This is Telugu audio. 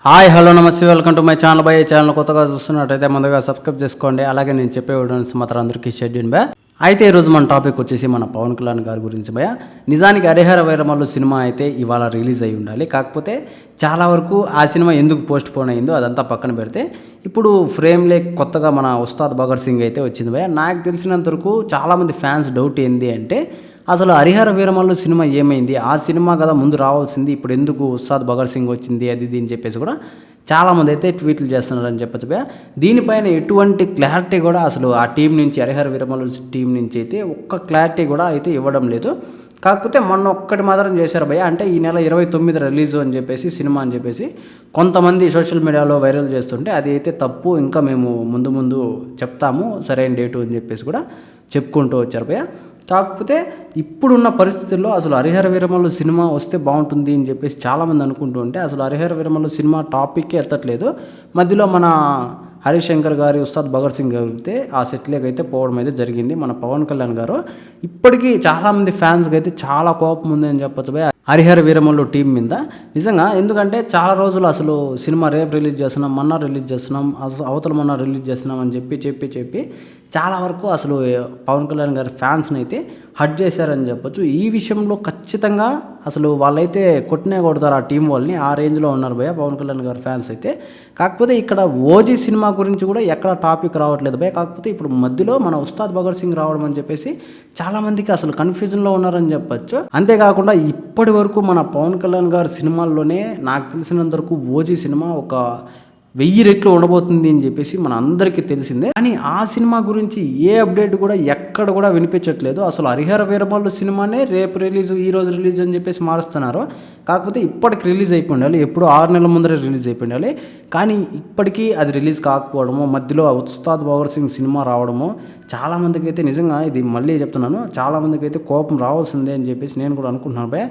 హాయ్ హలో నమస్తే welcome to my channel by channel కొత్తగా చూస్తున్నట్టయితే ముందుగా సబ్స్క్రైబ్ చేసుకోండి. అలాగే నేను చెప్పే వీడియోస్ మాత్రం అందరికీ షెడ్యూల్ బై. అయితే ఈరోజు మన టాపిక్ వచ్చేసి మన పవన్ కళ్యాణ్ గారి గురించి భయ. నిజానికి హరిహర వీరమల్లు సినిమా అయితే ఇవాళ రిలీజ్ అయి ఉండాలి. కాకపోతే చాలా వరకు ఆ సినిమా ఎందుకు పోస్ట్ పోన్ అయిందో అదంతా పక్కన పెడితే ఇప్పుడు ఫ్రేమ్లే కొత్తగా మన ఉస్తాద్ భగత్ సింగ్ అయితే వచ్చింది భయ. నాకు తెలిసినంత వరకు చాలామంది ఫ్యాన్స్ డౌట్ ఏంది అంటే అసలు హరిహర వీరమల్లు సినిమా ఏమైంది, ఆ సినిమా కదా ముందు రావాల్సింది, ఇప్పుడు ఎందుకు ఉస్తాద్ భగత్ సింగ్ వచ్చింది అది దీని చెప్పేసి కూడా చాలామంది అయితే ట్వీట్లు చేస్తున్నారని చెప్పచ్చు భయ. దీనిపైన ఎటువంటి క్లారిటీ కూడా అసలు ఆ టీం నుంచి హరిహర వీరమల్లు టీం నుంచి అయితే ఒక్క క్లారిటీ కూడా అయితే ఇవ్వడం లేదు. కాకపోతే మొన్న ఒక్కటి మాత్రం చేశారు భయ, అంటే ఈ నెల 29 రిలీజ్ అని చెప్పేసి సినిమా అని చెప్పేసి కొంతమంది సోషల్ మీడియాలో వైరల్ చేస్తుంటే అది అయితే తప్పు, ఇంకా మేము ముందు ముందు చెప్తాము సరైన డేటు అని చెప్పేసి కూడా చెప్పుకుంటూ వచ్చారు భయ. కాకపోతే ఇప్పుడున్న పరిస్థితుల్లో అసలు హరిహర వీరమల్లు సినిమా వస్తే బాగుంటుంది అని చెప్పేసి చాలామంది అనుకుంటూ ఉంటే అసలు హరిహర వీరమల్లు సినిమా టాపిక్కే ఎత్తట్లేదు. మధ్యలో మన హరిశంకర్ గారి ఉస్తాద్ భగత్ సింగ్ గారు అయితే ఆ సెట్లోకి అయితే పోవడం అయితే జరిగింది. మన పవన్ కళ్యాణ్ గారు ఇప్పటికీ చాలామంది ఫ్యాన్స్కి అయితే చాలా కోపం ఉంది అని చెప్పచ్చు భయ హరిహర వీరమల్లు టీం మీద నిజంగా. ఎందుకంటే చాలా రోజులు అసలు సినిమా రేపు రిలీజ్ చేస్తున్నాం, మొన్న రిలీజ్ చేస్తున్నాం, అవతల మొన్న రిలీజ్ చేస్తున్నాం అని చెప్పి చాలా వరకు అసలు పవన్ కళ్యాణ్ గారి ఫ్యాన్స్ని అయితే హట్ చేశారని చెప్పొచ్చు. ఈ విషయంలో ఖచ్చితంగా అసలు వాళ్ళైతే కొట్టినే కొడతారు ఆ టీం వాళ్ళని, ఆ రేంజ్లో ఉన్నారు భయ పవన్ కళ్యాణ్ గారి ఫ్యాన్స్ అయితే. కాకపోతే ఇక్కడ ఓజీ సినిమా గురించి కూడా ఎక్కడ టాపిక్ రావట్లేదు భయ. కాకపోతే ఇప్పుడు మధ్యలో మన ఉస్తాద్ భగత్ సింగ్ రావడం అని చెప్పేసి చాలామందికి అసలు కన్ఫ్యూజన్లో ఉన్నారని చెప్పొచ్చు. అంతేకాకుండా ఇప్పటి వరకు మన పవన్ కళ్యాణ్ గారి సినిమాల్లోనే నాకు తెలిసినంత వరకు ఓజీ సినిమా ఒక 1000 రెట్లు ఉండబోతుంది అని చెప్పేసి మన అందరికీ తెలిసిందే. కానీ ఆ సినిమా గురించి ఏ అప్డేట్ కూడా ఎక్కడ కూడా వినిపించట్లేదు. అసలు హరిహర వీరమల్లు సినిమానే రేపు రిలీజ్, ఈ రోజు రిలీజ్ అని చెప్పేసి మారుస్తున్నారు. కాకపోతే ఇప్పటికి రిలీజ్ అయిపోయి ఉండాలి, ఎప్పుడు 6 నెలల ముందరే రిలీజ్ అయిపోయి ఉండాలి. కానీ ఇప్పటికీ అది రిలీజ్ కాకపోవడము, మధ్యలో ఉస్తాద్ భగత్ సింగ్ సినిమా రావడము చాలామందికి అయితే నిజంగా ఇది మళ్ళీ చెప్తున్నాను, చాలామందికి అయితే కోపం రావాల్సిందే అని చెప్పేసి నేను కూడా అనుకుంటున్నాను భయ.